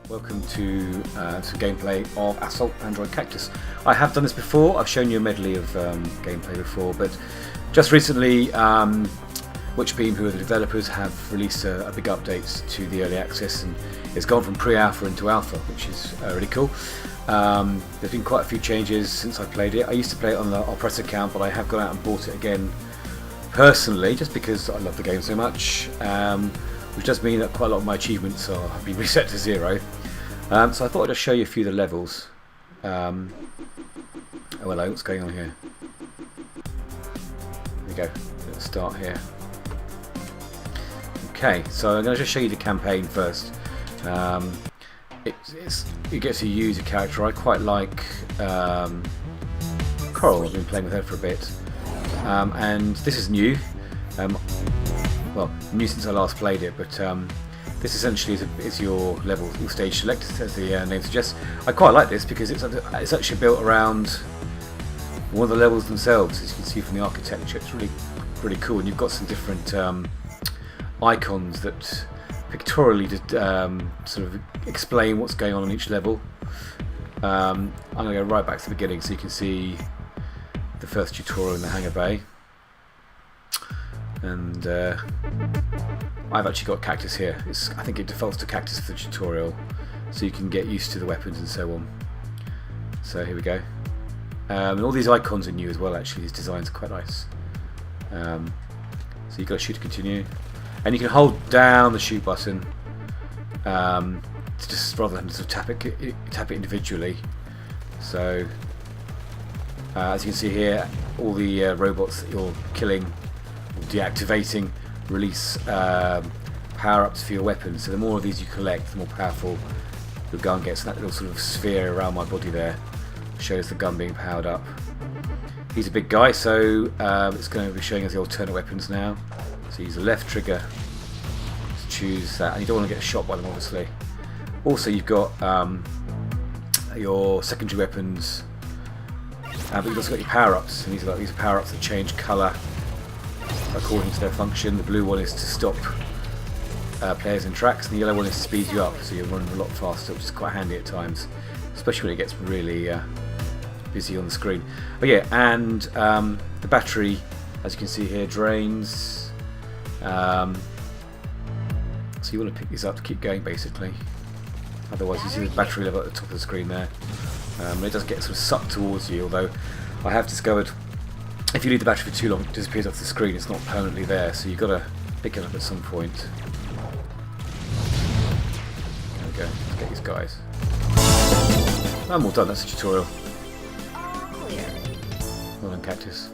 Welcome to some gameplay of Assault Android Cactus. I have done this before, I've shown you a medley of gameplay before, but just recently Witchbeam, who are the developers, have released a big update to the early access, and it's gone from pre-alpha into alpha, which is really cool. There's been quite a few changes since I played it. I used to play it on the Oppress account, but I have gone out and bought it again personally, just because I love the game so much. Which does mean that quite a lot of my achievements have been reset to 0. So I thought I'd just show you a few of the levels. Oh hello, what's going on here? There we go, let's start here. Okay, so I'm going to just show you the campaign first. You get to use a character. I quite like Coral. I've been playing with her for a bit. And this is new. Well, new since I last played it, but this essentially is your level, your stage select, as the name suggests. I quite like this because it's actually built around one of the levels themselves, as you can see from the architecture. It's really cool, and you've got some different icons that pictorially sort of explain what's going on each level. I'm going to go right back to the beginning so you can see the first tutorial in the hangar bay. And I've actually got Cactus here. I think it defaults to Cactus for the tutorial, so you can get used to the weapons and so on. So here we go. And all these icons are new as well, actually. These designs are quite nice. So you've got to shoot to continue. And you can hold down the shoot button to just rather than sort of tap it individually. So as you can see here, all the robots that you're killing, deactivating, release power-ups for your weapons. So the more of these you collect, the more powerful your gun gets. And that little sort of sphere around my body there shows the gun being powered up. He's a big guy, so it's going to be showing us the alternate weapons now. So use the left trigger to choose that, and you don't want to get shot by them, obviously. Also, you've got your secondary weapons, but you've also got your power-ups, and these are power-ups that change colour according to their function. The blue one is to stop players in tracks, and the yellow one is to speed you up, so you're running a lot faster, which is quite handy at times, especially when it gets really busy on the screen. But yeah, and the battery, as you can see here, drains. So you want to pick these up to keep going, basically. Otherwise, you see the battery level at the top of the screen there. It does get sort of sucked towards you, although I have discovered if you leave the battery for too long, it disappears off the screen. It's not permanently there, so you've got to pick it up at some point. There we go. Let's get these guys. I'm all done. That's the tutorial. Well done, Cactus.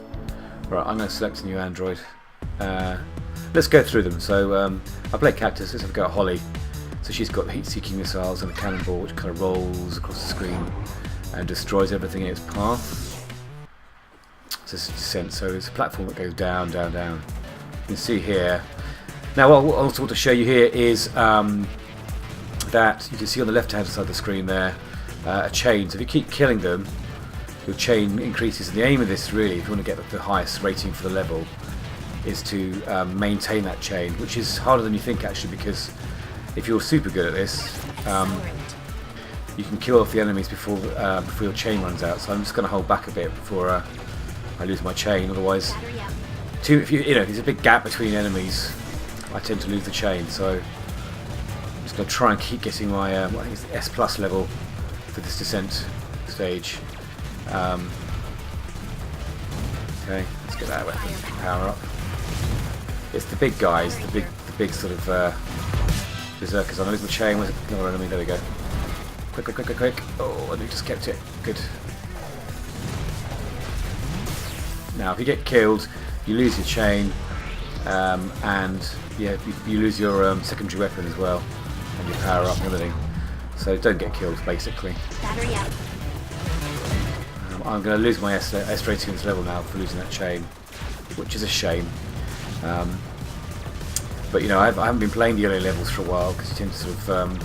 Right, I'm going to select a new android. Let's go through them. So I play Cactus. Let's have a go at Holly. So she's got heat-seeking missiles and a cannonball which kind of rolls across the screen and destroys everything in its path. It's a descent, so it's a platform that goes down, down, down. You can see here. Now, what I also want to show you here is that you can see on the left-hand side of the screen there a chain. So if you keep killing them, your chain increases. And the aim of this, really, if you want to get the highest rating for the level, is to maintain that chain, which is harder than you think, actually, because if you're super good at this, you can kill off the enemies before your chain runs out. So I'm just going to hold back a bit before I lose my chain. Otherwise, if there's a big gap between enemies, I tend to lose the chain. So I'm just going to try and keep getting my I think it's the S+ level for this descent stage. Okay, let's get that weapon power up. It's the big guys, the big sort of berserkers. I lose my chain. Where's another enemy? There we go. Quick! Oh, and we just kept it. Good. Now, if you get killed, you lose your chain, and yeah, you lose your secondary weapon as well, and your power up and everything. So don't get killed, basically. Battery out. I'm going to lose my S rating in this level now for losing that chain, which is a shame. But you know, I haven't been playing the early levels for a while because you tend to sort of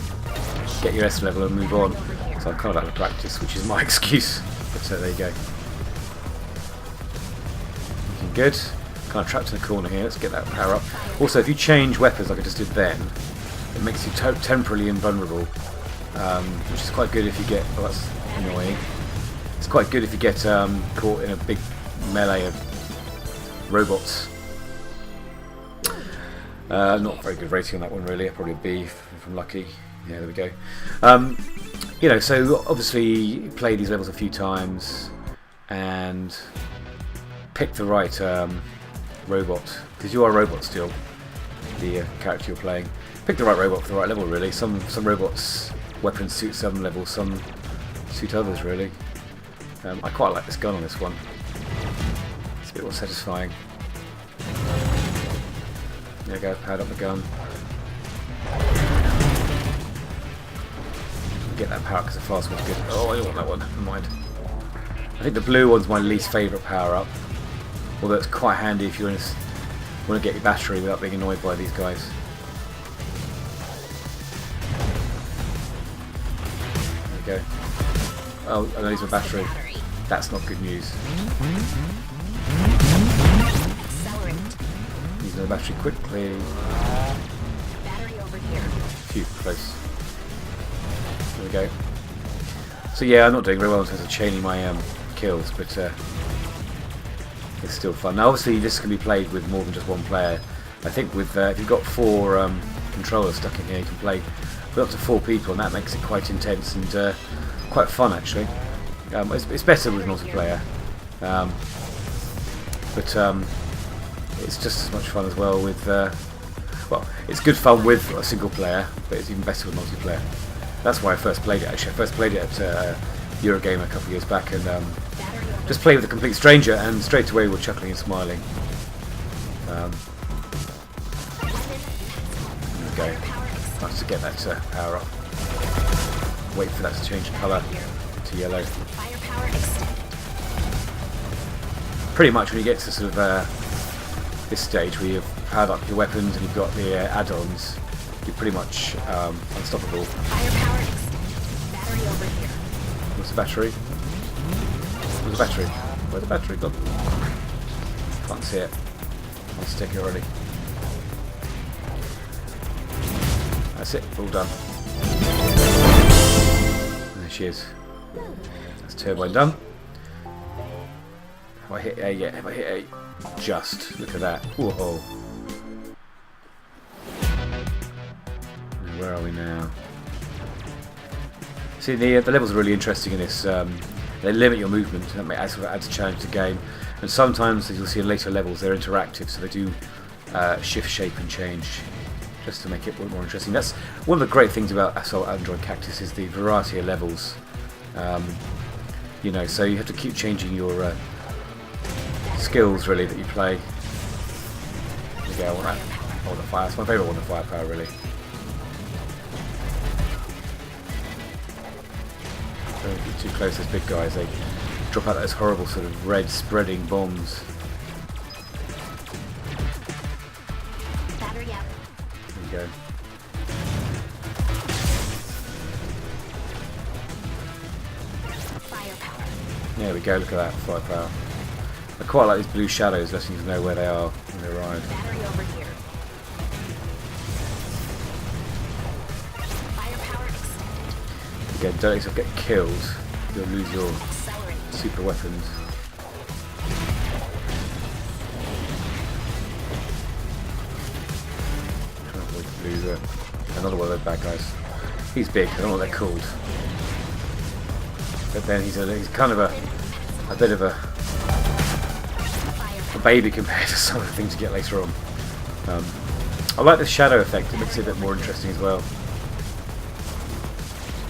get your S level and move on. So I'm kind of out of practice, which is my excuse. But there you go. Good. Kind of trapped in the corner here. Let's get that power up. Also, if you change weapons like I just did then, it makes you temporarily invulnerable which is quite good if you get. Oh, that's annoying. It's quite good if you get caught in a big melee of robots. Not very good rating on that one really. Probably a B if I'm lucky. Yeah, there we go. You know, so obviously play these levels a few times and pick the right robot, because you are a robot still, the character you're playing. Pick the right robot for the right level really. Some robots' weapons suit some levels, some suit others really. I quite like this gun on this one. It's a bit more satisfying. There you go, powered up the gun. Get that power because the fast one's good. Oh, I don't want that one, never mind. I think the blue one's my least favourite power up. Although it's quite handy if you want to get your battery without being annoyed by these guys. There we go. Oh, I lose my battery. That's not good news. Use the battery quickly. Phew, close. There we go. So yeah, I'm not doing very well in terms of chaining my kills, but it's still fun. Now obviously this can be played with more than just one player. I think with if you've got 4 controllers stuck in here, you can play with up to 4 people, and that makes it quite intense and quite fun actually. It's better with multiplayer, but it's just as much fun as well with. Well, it's good fun with a single player, but it's even better with multiplayer. That's why I first played it. Actually, I first played it at Eurogamer a couple of years back, and just played with a complete stranger, and straight away we're chuckling and smiling. There we go. Nice to get that power up. Wait for that to change colour to yellow. Pretty much when you get to sort of this stage where you've powered up your weapons and you've got the add-ons, you're pretty much unstoppable. Where's the battery? Where's the battery? Where's the battery gone? Can't see it. I'll stick it already. That's it, all done. There she is. That's turbine done. Have I hit A yet? Have I hit A? Just. Look at that. Whoa. Where are we now? See, the levels are really interesting in this. They limit your movement, and that adds a challenge to the game. And sometimes, as you'll see in later levels, they're interactive, so they do shift shape and change, just to make it a bit more interesting. That's one of the great things about Assault Android Cactus, is the variety of levels. You know, so you have to keep changing your skills really that you play. There you go. I want the fire. It's my favourite one, the firepower really. Don't get too close to those big guys. They drop out those horrible sort of red spreading bombs. There you go. Firepower. There we go. Look at that firepower. I quite like these blue shadows, letting you know where they are when they arrive. Battery over here. Firepower extended. Again, don't let yourself get killed. You'll lose your super weapons. Try to avoid the blue. Another one of those bad guys. He's big. I don't know what they're called. But then he's kind of a bit of a baby compared to some of the things you get later on. I like the shadow effect, it makes it a bit more interesting as well.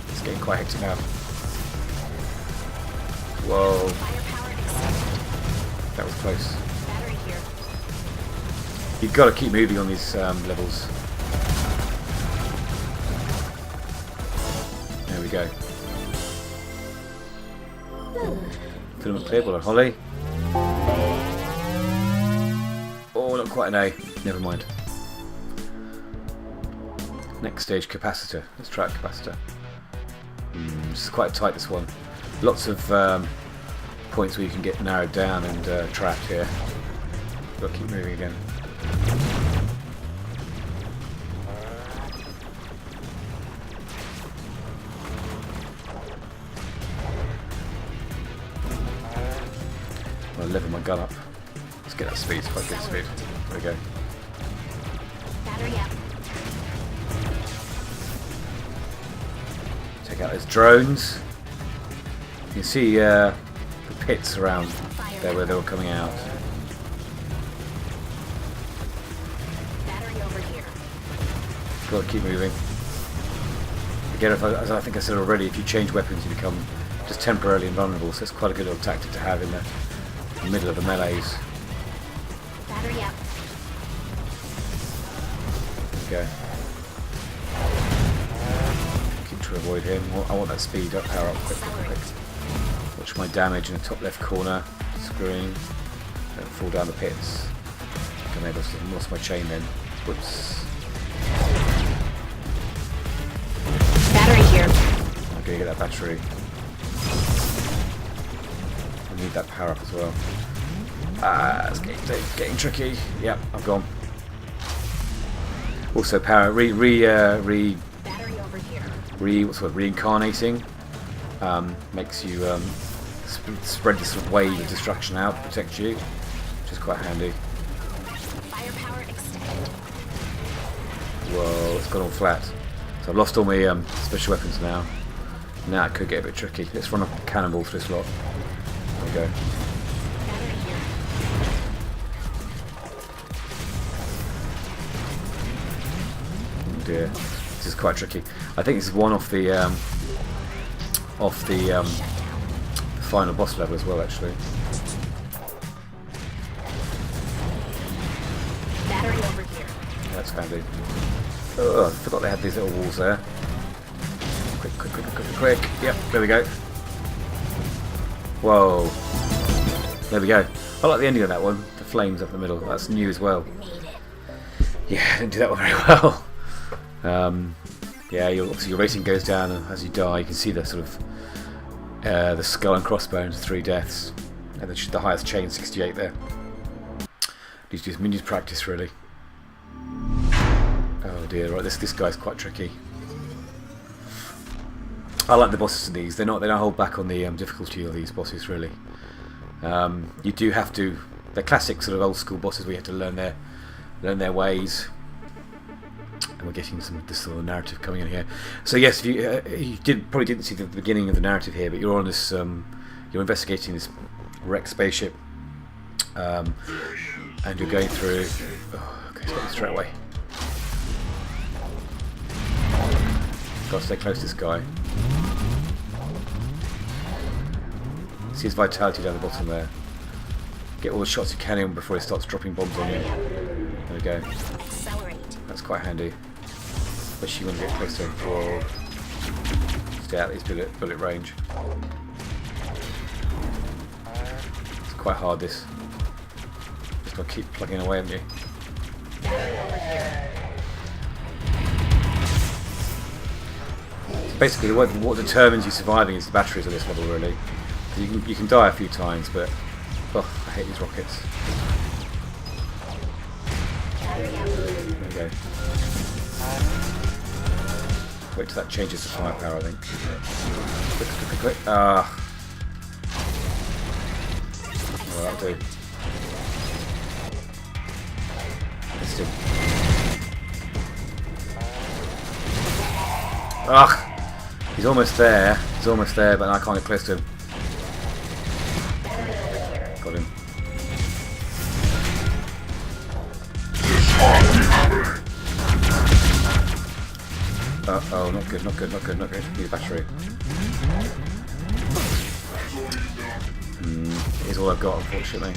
It's getting quite hectic now. Whoa. That was close. You've got to keep moving on these levels. There we go. Filament playable on Holly. Oh, not quite an A. Never mind. Next stage, capacitor. Let's try out capacitor. This is quite tight, this one. Lots of points where you can get narrowed down and trapped here. Got to keep moving again. level my gun up. Let's get that speed. It's quite good speed. There we go. Battery up. Take out those drones. You can see the pits around there where they were coming out. Battery over here. Got to keep moving. Again, as I think I said already, if you change weapons, you become just temporarily invulnerable. So it's quite a good little tactic to have in the middle of the melees. Battery up. Okay. Keep trying to avoid him. I want that speed up, power up quick. Watch my damage in the top left corner screen. Don't fall down the pits. Okay, maybe I lost my chain then. Whoops. Battery here. I'm gonna get that battery. I need that power up as well. It's getting tricky. Yep, I've gone. Also, power Battery over here. what's it called? Reincarnating makes you spread this sort of wave of destruction out, protect you, which is quite handy. Firepower extended. Whoa, it's gone all flat. So I've lost all my special weapons now. Now it could get a bit tricky. Let's run a cannonball through this lot. There we go. Battery here. Oh dear, this is quite tricky. I think this is one off the final boss level as well, actually. Battery over here. That's handy. Oh, I forgot they had these little walls there. Quick. Yep, there we go. Whoa. There we go. I like the ending of that one. The flames up the middle. That's new as well. Yeah, I didn't do that one very well. Yeah, obviously your rating goes down, and as you die, you can see the sort of the skull and crossbones, 3 deaths, and the highest chain, 68 there. Need to do practice really. Oh dear, right, this guy's quite tricky. I like the bosses of these. They don't hold back on the difficulty of these bosses really. You do have to. They're classic sort of old school bosses where you have to learn their ways. And we're getting this sort of narrative coming in here. So yes, if you probably didn't see the beginning of the narrative here, but you're on this. You're investigating this wrecked spaceship, and you're going through. Oh, okay, let's get this straight away. Got to stay close to this guy. See his vitality down the bottom there. Get all the shots you can in before he starts dropping bombs on you. There we go. Accelerate. That's quite handy. Especially when you get close to him. Whoa. Stay out of his bullet range. It's quite hard this. Just gotta keep plugging away, haven't you? Basically, what determines you surviving is the batteries of this model, really. You can die a few times, but oh, I hate these rockets. There we go. Wait till that changes to firepower, I think. Quick. Ah. Oh, that'll do. Missed him. Ugh! He's almost there, but I can't get close to him. Got him. Uh-oh, not good. Need a battery. Here's all I've got, unfortunately.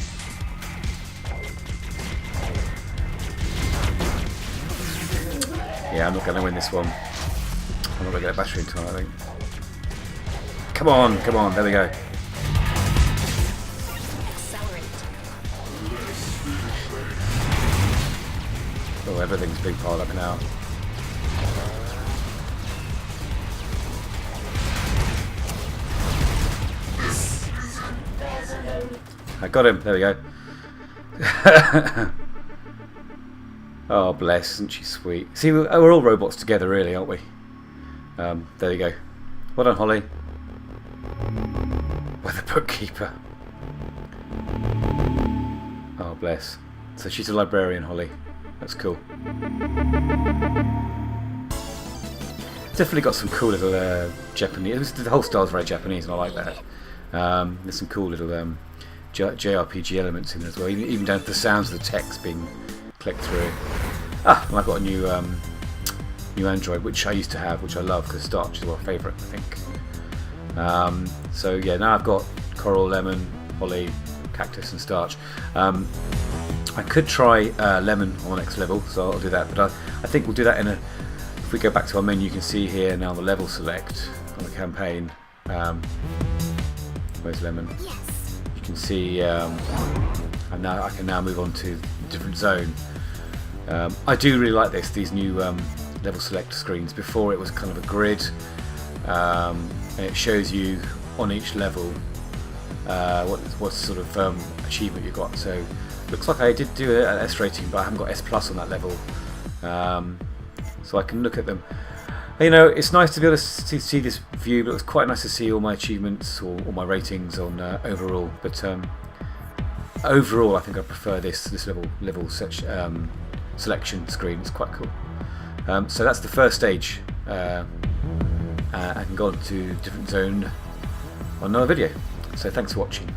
Yeah, I'm not going to win this one. I'm not going to get a battery in time, I think. Come on, there we go. Oh, everything's being piled up now. I got him, there we go. Oh, bless, isn't she sweet? See, we're all robots together, really, aren't we? There you go. Well done, Holly. We're the bookkeeper. Oh bless. So she's a librarian, Holly. That's cool. Definitely got some cool little Japanese. The whole style's very Japanese, and I like that. There's some cool little JRPG elements in there as well, even down to the sounds of the text being clicked through. And I've got a new Android, which I used to have, which I love because Starch is my favourite, I think. So yeah, now I've got Coral, Lemon, Holly, Cactus, and Starch. I could try Lemon on the next level, so I'll do that. But I think we'll do that in a. If we go back to our menu, you can see here now the level select on the campaign. Where's Lemon? Yes. You can see, and now I can now move on to a different zone. I do really like these new level select screens. Before it was kind of a grid, and it shows you on each level what sort of achievement you got. So looks like I did do an S rating, but I haven't got S plus on that level. So I can look at them. You know, it's nice to be able to see this view, but it was quite nice to see all my achievements or all my ratings on overall. But overall, I think I prefer this level selection screen. It's quite cool. So that's the first stage. I can go on to a different zone on another video. So thanks for watching.